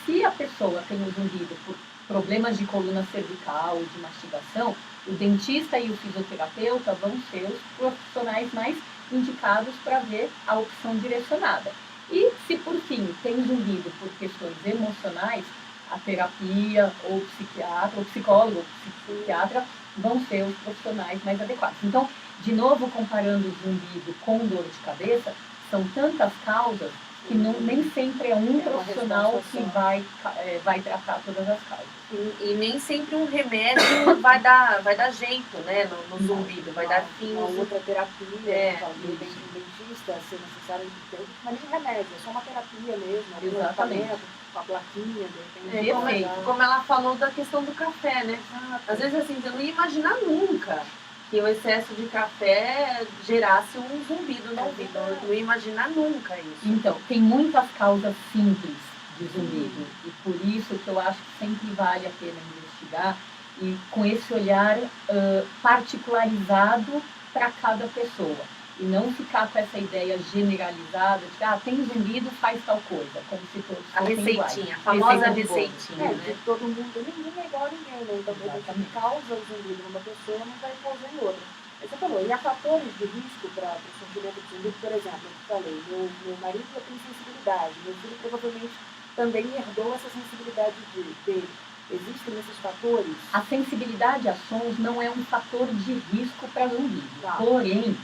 Se a pessoa tem o zumbido por problemas de coluna cervical ou de mastigação, o dentista e o fisioterapeuta vão ser os profissionais mais indicados para ver a opção direcionada. E se por fim tem zumbido por questões emocionais, a terapia ou psiquiatra, ou psicólogo ou psiquiatra vão ser os profissionais mais adequados. Então, de novo, comparando o zumbido com dor de cabeça, são tantas causas que nem sempre é um profissional que vai tratar todas as causas. E nem sempre um remédio vai dar jeito, né, no zumbido, vai dar fim. Uma outra terapia, de dentista, se necessário, mas nem remédio, é só uma terapia mesmo, algum tratamento, uma plaquinha, como ela falou da questão do café, né? Às vezes assim, eu não ia imaginar nunca que o excesso de café gerasse um zumbido no ouvido. Eu não ia imaginar nunca isso. Então, tem muitas causas simples de zumbido. E por isso que eu acho que sempre vale a pena investigar e com esse olhar particularizado para cada pessoa. E não ficar com essa ideia generalizada de que tem zumbido, faz tal coisa, como se todos fossem iguais. A famosa receitinha. De todo mundo, ninguém é igual a ninguém, né? Então, o que causa o zumbido numa pessoa não vai causar em outra. Aí você falou, e há fatores de risco para o surgimento de zumbido, por exemplo, eu falei, meu marido tem sensibilidade, meu filho provavelmente também herdou essa sensibilidade dele. Existem esses fatores? A sensibilidade a sons não é um fator de risco para zumbido. Porém,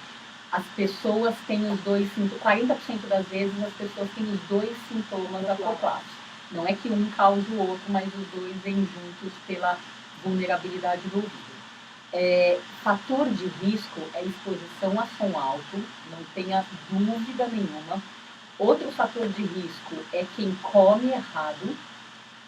as pessoas têm os dois sintomas, 40% das vezes as pessoas têm os dois sintomas acoplados. Não é que um causa o outro, mas os dois vêm juntos pela vulnerabilidade do ouvido. Fator de risco é exposição a som alto, não tenha dúvida nenhuma. Outro fator de risco é quem come errado.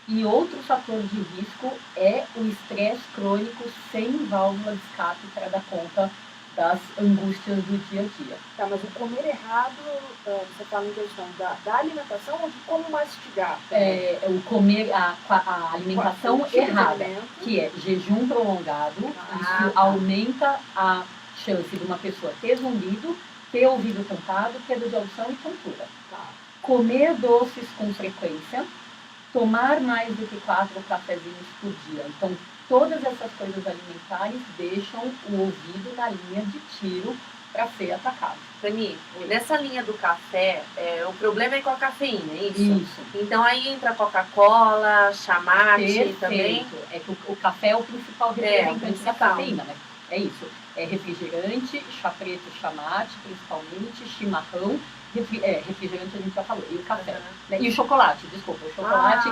E outro fator de risco é o estresse crônico sem válvula de escape para dar conta das angústias do dia a dia. Tá, mas o comer errado, você fala em questão da alimentação ou de como mastigar? O comer, a alimentação errada, que é jejum prolongado, isso aumenta a chance de uma pessoa ter zumbido, ter ouvido tampado, perda de audição e tontura. Comer doces com frequência, tomar mais do que 4 cafezinhos por dia. Então, todas essas coisas alimentares deixam o ouvido na linha de tiro para ser atacado. Dani, nessa linha do café, o problema é com a cafeína, é isso? Isso. Então aí entra Coca-Cola, chamate também? É que o café é o principal representante da cafeína, mas é isso. É refrigerante, chá preto, chamate, principalmente, chimarrão. Refrigerante a gente já falou, e o café. Né? E o chocolate, desculpa, o chocolate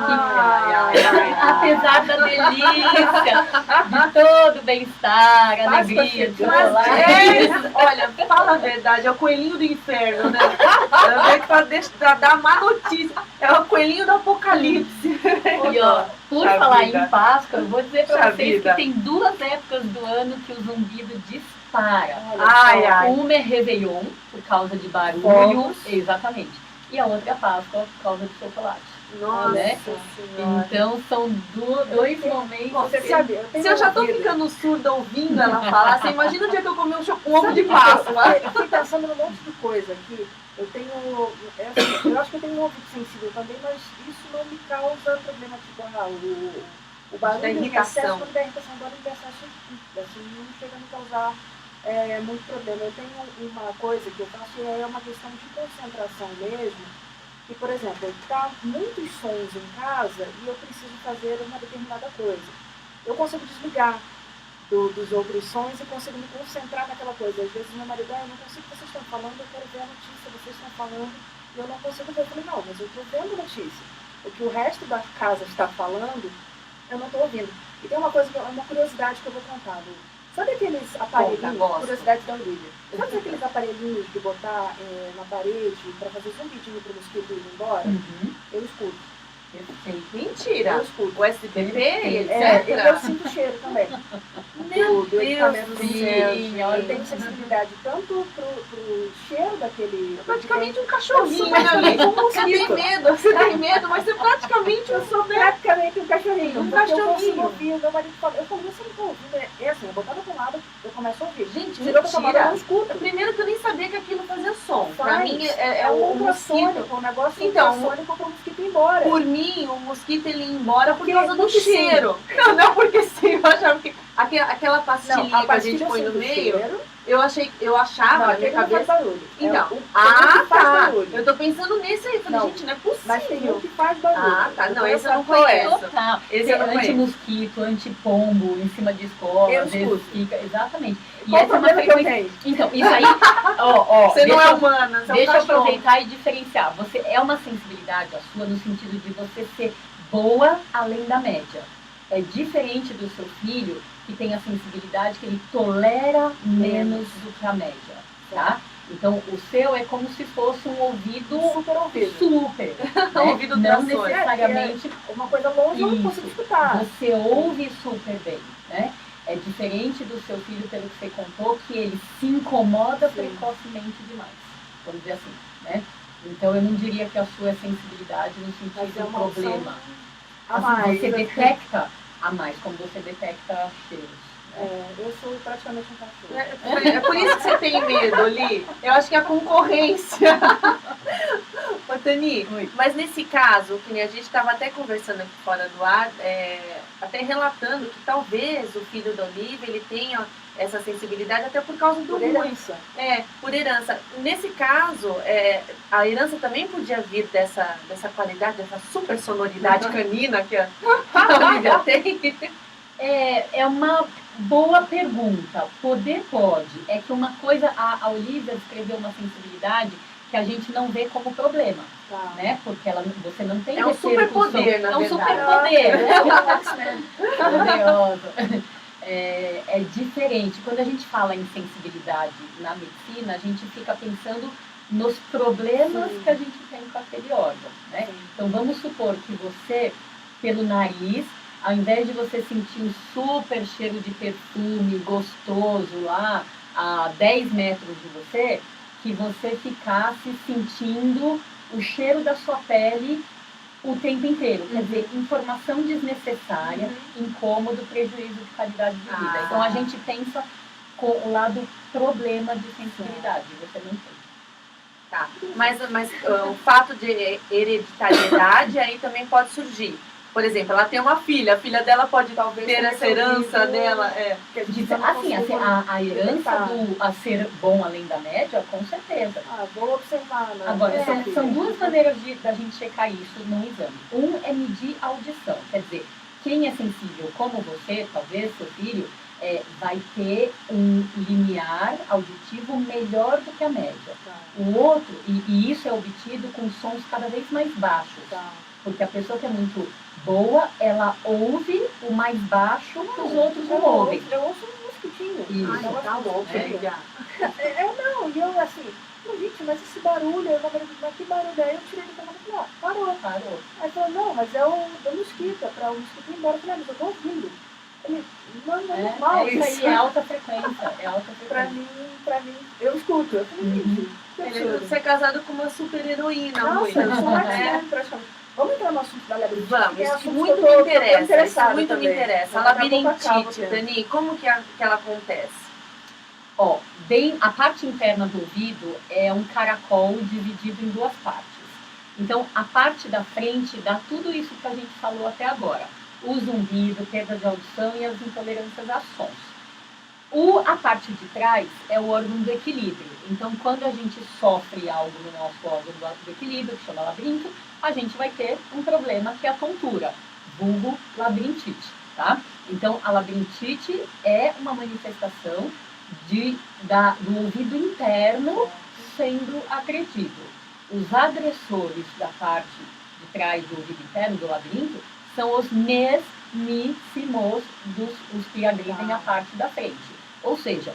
apesar da delícia, de todo bem-estar, alegria, de chocolate. Olha, fala a verdade, é o coelhinho do inferno, né? Pra dar má notícia, é o coelhinho do apocalipse. E ó, por falar em Páscoa, eu vou dizer pra vocês que tem 2 épocas do ano que o zumbido dispara. Uma é Réveillon, por causa de barulho, exatamente. E a outra é Páscoa, por causa de chocolate. Nossa, né? Então são dois momentos. Você sabe, se eu já tô ficando surda ouvindo ela falar, você imagina o dia que eu comer um ovo de Páscoa. Eu fiquei pensando num monte de coisa aqui. Eu acho que eu tenho um ouvido sensível também, mas isso não me causa problema tipo o barulho da irritação. O excesso da irritação do excesso assim, não chega a me causar muito problema. Eu tenho uma coisa que eu faço é uma questão de concentração mesmo. E, por exemplo, tá muitos sons em casa e eu preciso fazer uma determinada coisa. Eu consigo desligar dos outros sons e consigo me concentrar naquela coisa. Às vezes meu marido, eu não consigo, vocês estão falando, eu quero ver a notícia, vocês estão falando, e eu não consigo ver. Eu falei, não, mas eu estou vendo a notícia. O que o resto da casa está falando, eu não estou ouvindo. E tem uma coisa, uma curiosidade que eu vou contar, Lu. Sabe aqueles aparelhinhos, curiosidade da Olivia, sabe aqueles aparelhinhos de botar na parede para fazer zumbidinho para o mosquito ir embora? Uhum. Eu escuto. Mentira! Eu escuto. O SBT, eu sinto o cheiro também. do equipamento do do céu, eu tenho sensibilidade tanto pro cheiro daquele... Praticamente um cachorrinho, Eu sou né? um Você tem mosquito. medo, mas você praticamente Eu sou praticamente um cachorrinho. Um porque eu cachorrinho. consigo ouvir. Meu marido fala, eu falo, você não tá ouvindo? É assim, eu botava pro lado, eu começo a ouvir. Gente, Tirou da tomada, eu não mentira. escuto. Primeiro que eu nem sabia que aquilo fazia som. Pra Faz. mim é um o mosquito. ultrassônico, um negócio Então, ultrassônico para o mosquito ir embora. Por mim, o mosquito ele ia embora por Porque causa do muito cheiro. Não, porque sim, eu achava que aquela pastilhinha que a gente põe no do meio, cheiro, eu achava não, na aquele minha não faz cabeça. barulho. Então, é o que faz barulho. Eu tô pensando nesse aí, falei, Não, gente, não é possível. Mas tem um que faz barulho. Ah, tá, não, vou esse eu não qual é. conheço. Total. Esse eu não conheço. Anti-mosquito, anti-pombo em cima de escola, Eu às vezes escuto. fica. Exatamente. E Qual o essa é uma problema que eu frequência. tenho? Então, isso aí. Ó, Você não deixa é eu- humana, você é um Deixa eu cachorro. aproveitar e diferenciar. Você é uma sensibilidade a sua no sentido de você ser boa além da média. É diferente do seu filho que tem a sensibilidade que ele tolera menos do que a média, tá? Então o seu é como se fosse um ouvido Super ouvido. super, né? Ouvido não ultrassônico. necessariamente Uma coisa longe eu não consigo escutar. você ouve super bem, né? É diferente do seu filho, pelo que você contou, que ele se incomoda Sim. precocemente demais, vamos dizer assim, né? Então eu não diria que a sua é sensibilidade no Mas sentido é do uma problema. opção a Assim, mais. você detecta a mais, como você detecta cheiros. Eu sou praticamente um cachorro. É por isso que você tem medo, Li. Eu acho que é a concorrência. Ô, Tani, Oi. mas nesse caso, que nem a gente estava até conversando aqui fora do ar, até relatando que talvez o filho da Olivia ele tenha essa sensibilidade até por causa do Por ruim. herança. Por herança. Nesse caso, a herança também podia vir dessa qualidade, dessa super sonoridade canina que a Olivia tem. É uma boa pergunta. Poder pode. É que uma coisa, a Olivia descreveu uma sensibilidade que a gente não vê como problema, Tá. né? Porque você não tem É um repercussão. superpoder, na É um verdade. superpoder. Poderoso. É diferente. Quando a gente fala em sensibilidade na medicina, a gente fica pensando nos problemas Sim. que a gente tem com aquele órgão, né? Sim. Então vamos supor que você, pelo nariz, ao invés de você sentir um super cheiro de perfume gostoso lá a 10 metros de você, que você ficasse sentindo o cheiro da sua pele o tempo inteiro. Quer dizer, informação desnecessária, incômodo, prejuízo de qualidade de vida. Ah. Então a gente pensa com o lado problema de sensibilidade. Você não tem. Tá. Mas o fato de hereditariedade aí também pode surgir. Por exemplo, ela tem uma filha, a filha dela pode Talvez ter tenha essa herança ouvido, dela. que a gente Diz- não Assim, consigo a herança detectar. a ser bom além da média, com certeza. Vou observar. Né? Agora, Minha filha. são duas maneiras da gente checar isso num exame. Um é medir a audição, quer dizer, quem é sensível, como você, talvez seu filho, vai ter um limiar auditivo melhor do que a média. Tá, O outro, e isso é obtido com sons cada vez mais baixos, tá. porque a pessoa que é muito boa, ela ouve o mais baixo que os outros não Eu ouvem. Eu ouço um mosquitinho. Isso. Ai, Tá louco, Não, e eu assim, gente, mas esse barulho, eu falei, mas que barulho é? Eu tirei do telefone e falei, parou. Parou. Aí falou, não, mas é o do mosquito, é para o mosquito ir embora. Eu falei, mas eu tô ouvindo. Ele, não é normal Isso isso. aí é alta frequência. É alta Pra frequência. mim, eu escuto. Eu falei, gente, que absurdo. Você é casado com uma super heroína, Nossa, eu sou uma né? expert praticamente. Vamos entrar no assunto da labirintite? Vamos, que é isso assunto muito que me eu tô interessa. interessada Isso muito também. me interessa. A Daqui a pouco acaba o labirintite, tempo. Dani, como que ela acontece? Ó, a parte interna do ouvido é um caracol dividido em duas partes. Então, a parte da frente dá tudo isso que a gente falou até agora. O zumbido, perda de audição e as intolerâncias a sons. A parte de trás é o órgão do equilíbrio. Então, quando a gente sofre algo no nosso órgão do equilíbrio, que chama labirinto, a gente vai ter um problema que é a tontura, vulgo labirintite, tá? Então, a labirintite é uma manifestação do ouvido interno sendo agredido. Os agressores da parte de trás do ouvido interno, do labirinto, são os mesmíssimos os que agridem a parte da frente. Ou seja,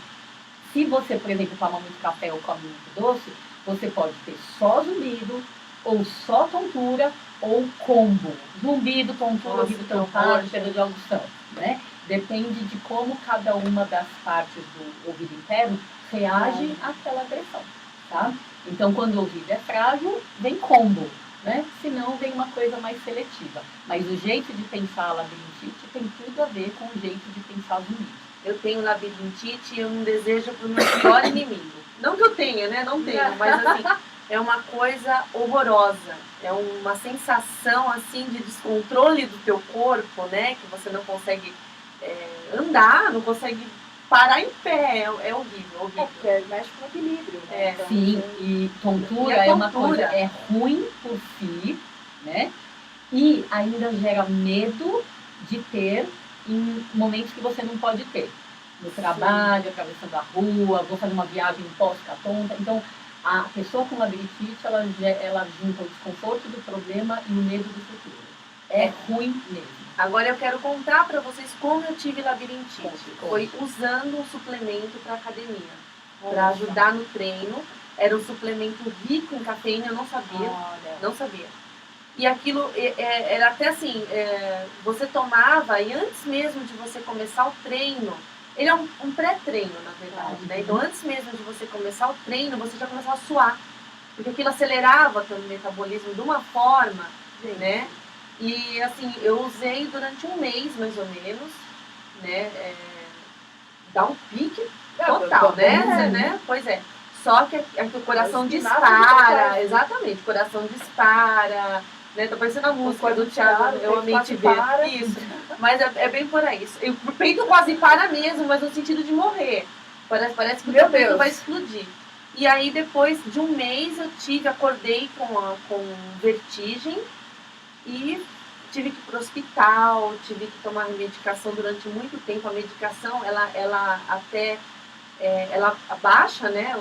se você, por exemplo, toma muito café ou come muito doce, você pode ter só zumbido, ou só tontura, ou combo. Zumbido, tontura, ouvido tampado, perda de audição, né? depende de como cada uma das partes do ouvido interno reage àquela agressão, tá? Então, quando o ouvido é frágil, vem combo, né? Senão vem uma coisa mais seletiva. Mas o jeito de pensar a labirintite tem tudo a ver com o jeito de pensar os limites. Eu tenho labirintite e eu não desejo para o meu pior inimigo. Não que eu tenha, né? Não tenho, mas assim, é uma coisa horrorosa. É uma sensação, assim, de descontrole do teu corpo, né? Que você não consegue andar, não consegue parar em pé. É horrível, horrível. Porque mexe com o equilíbrio, né? Então, sim, e tontura E a é uma tontura? coisa, é ruim por si, né? E ainda gera medo de ter em momentos que você não pode ter. No trabalho, atravessando a rua, vou fazer uma viagem, não posso ficar tonta. Então, a pessoa com labirintite, ela junta o desconforto do problema e o medo do futuro. É ruim mesmo. Agora eu quero contar para vocês como eu tive labirintite. Foi usando um suplemento para academia, para ajudar no treino. Era um suplemento rico em cafeína, eu não sabia. Não sabia. E aquilo era até assim, você tomava e antes mesmo de você começar o treino, ele é um pré-treino, na verdade, né? Então antes mesmo de você começar o treino, você já começava a suar. Porque aquilo acelerava o teu metabolismo de uma forma, né? E assim, eu usei durante um mês, mais ou menos, né? Dá um pique total, né? Pois é. Só que o coração dispara, exatamente, o coração dispara, né? Tá parecendo a música do Thiago, Eu Amei Te Ver. Isso, mas é bem por aí. O peito quase para mesmo, mas no sentido de morrer. Parece que o teu peito vai explodir. E aí, depois de um mês, acordei com vertigem e tive que ir para o hospital, tive que tomar medicação durante muito tempo. A medicação, ela até... ela abaixa, né,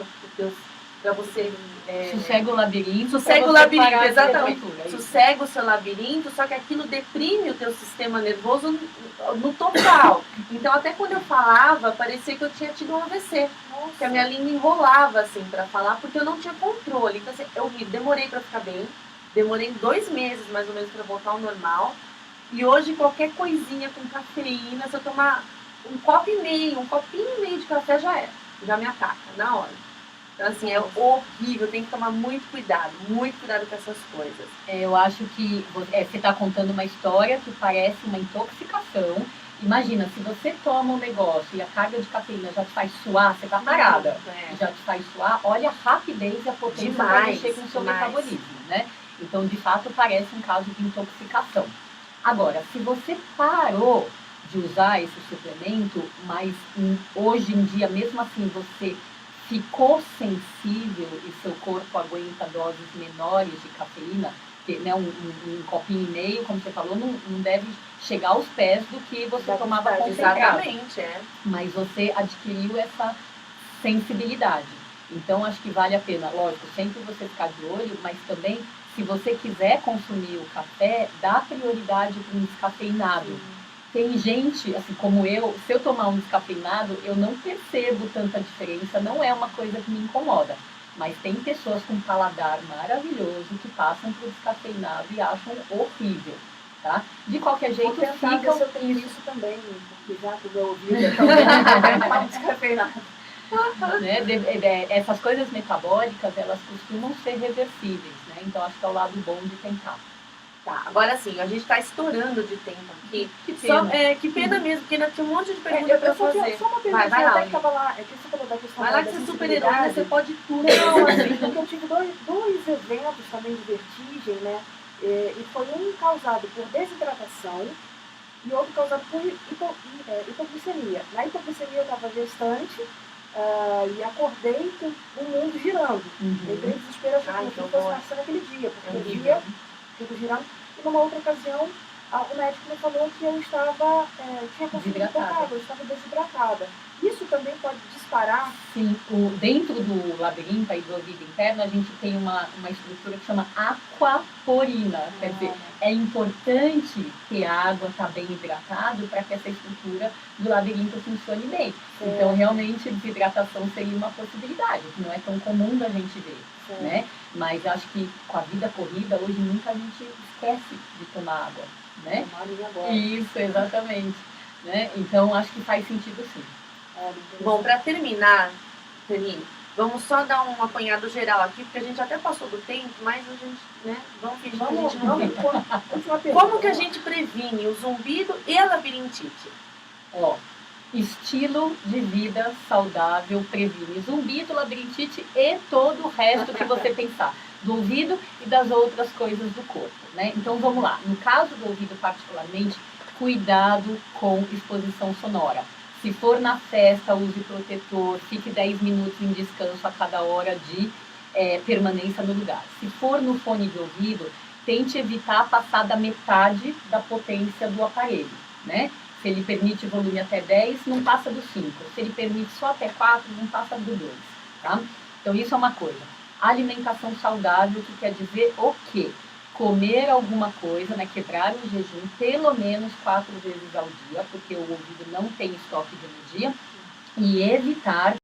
para você... sossega o labirinto. Sossega o labirinto, exatamente. Sossega o seu labirinto, só que aquilo deprime o teu sistema nervoso no total. Então, até quando eu falava, parecia que eu tinha tido um AVC. Que a minha língua enrolava, assim, para falar, porque eu não tinha controle. Então, assim, eu demorei para ficar bem. Demorei 2 meses, mais ou menos, para voltar ao normal. E hoje, qualquer coisinha com cafeína, se eu tomar um copinho e meio de café já me ataca, na hora. Então, assim, é horrível, tem que tomar muito cuidado com essas coisas. Eu acho que você está contando uma história que parece uma intoxicação. Imagina, se você toma um negócio e a carga de cafeína já te faz suar, você está parada, já te faz suar, olha a rapidez e a potência que vai mexer com o seu metabolismo, né? Então, de fato, parece um caso de intoxicação. Agora, se você parou de usar esse suplemento, mas hoje em dia, mesmo assim, você ficou sensível e seu corpo aguenta doses menores de cafeína, que, né, um copinho e meio, como você falou, não deve chegar aos pés do que você tomava concentrado. Exatamente, Mas você adquiriu essa sensibilidade. Então, acho que vale a pena, lógico, sempre você ficar de olho, mas também, se você quiser consumir o café, dá prioridade para um descafeinado. Tem gente, assim como eu, se eu tomar um descafeinado, eu não percebo tanta diferença, não é uma coisa que me incomoda. Mas tem pessoas com paladar maravilhoso que passam por descafeinado e acham horrível, tá? De qualquer jeito, fica... eu tenho isso também, porque já que o meu ouvido é descafeinado. Né? Essas coisas metabólicas, elas costumam ser reversíveis, né? Então, acho que é o lado bom de tentar. Tá, agora sim, a gente está estourando de tempo aqui. Que pena. Que pena mesmo, porque ainda tinha um monte de perguntas para fazer. Só uma pergunta, vai lá, que estava lá, que você falou da questão vai lá da que você é super heroína, você pode tudo. Não, assim, porque eu tive dois eventos também de vertigem, né? E foi um causado por desidratação e outro causado por hipoglicemia. Na hipoglicemia eu estava gestante e acordei com o mundo girando. Entrei em desespero, achei que fosse nascer naquele dia, porque o dia fico girando. E numa outra ocasião, o médico me falou que eu estava, tinha consumido pouca água, eu estava desidratada. Isso também pode disparar? Sim, dentro do labirinto aí do ouvido interno, a gente tem uma estrutura que chama aquaporina. Quer dizer, é importante ter a água, estar bem hidratado para que essa estrutura do labirinto funcione bem. Então, realmente, desidratação seria uma possibilidade, que não é tão comum da gente ver, né? Mas acho que com a vida corrida, hoje muita gente esquece de tomar água, né? Tomar agora. Isso, exatamente. né? Então, acho que faz sentido sim. Bom, para terminar, Tanine, vamos só dar um apanhado geral aqui, porque a gente até passou do tempo, mas a gente, né, vamos fingir que a gente não viu. Como que a gente previne o zumbido e a labirintite? Ó, estilo de vida saudável previne zumbido, labirintite e todo o resto que você pensar, do ouvido e das outras coisas do corpo, né? Então vamos lá, no caso do ouvido particularmente, cuidado com exposição sonora. Se for na festa, use protetor, fique 10 minutos em descanso a cada hora de permanência no lugar. Se for no fone de ouvido, tente evitar passar da metade da potência do aparelho, né? Se ele permite volume até 10, não passa do 5. Se ele permite só até 4, não passa do 2, tá? Então isso é uma coisa. Alimentação saudável, que quer dizer o quê? Comer alguma coisa, né, quebrar o jejum pelo menos 4 vezes ao dia, porque o ouvido não tem estoque de energia, e evitar